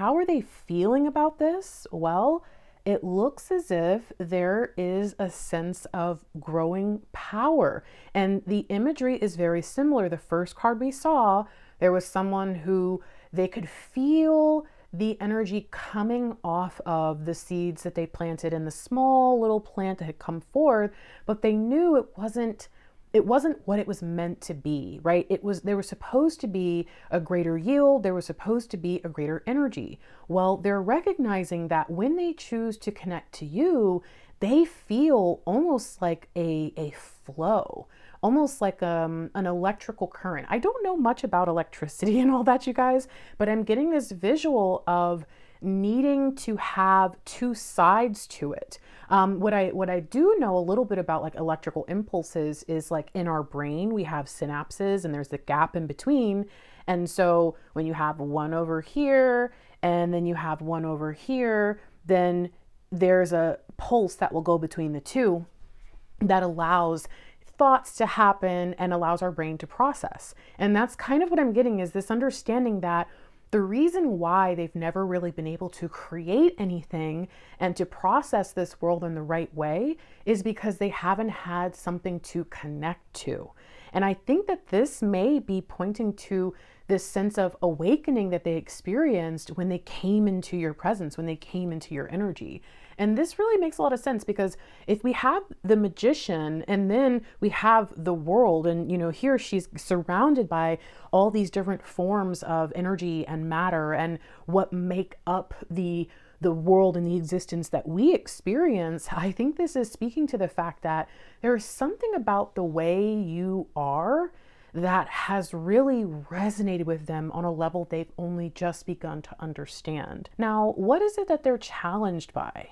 How are they feeling about this? Well, it looks as if there is a sense of growing power. And the imagery is very similar. The first card we saw, there was someone who they could feel the energy coming off of the seeds that they planted in the small little plant that had come forth, but they knew it wasn't what it was meant to be, right? There was supposed to be a greater yield, there was supposed to be a greater energy. Well, they're recognizing that when they choose to connect to you, they feel almost like a flow, almost like an electrical current. I don't know much about electricity and all that, you guys, but I'm getting this visual of needing to have two sides to it. What I do know a little bit about like electrical impulses is like in our brain we have synapses and there's the gap in between. And so when you have one over here and then you have one over here, then there's a pulse that will go between the two that allows thoughts to happen and allows our brain to process. And that's kind of what I'm getting, is this understanding that the reason why they've never really been able to create anything and to process this world in the right way is because they haven't had something to connect to. And I think that this may be pointing to this sense of awakening that they experienced when they came into your presence, when they came into your energy. And this really makes a lot of sense, because if we have the magician and then we have the world, and here she's surrounded by all these different forms of energy and matter and what make up the world and the existence that we experience, I think this is speaking to the fact that there's something about the way you are that has really resonated with them on a level they've only just begun to understand. Now, what is it that they're challenged by?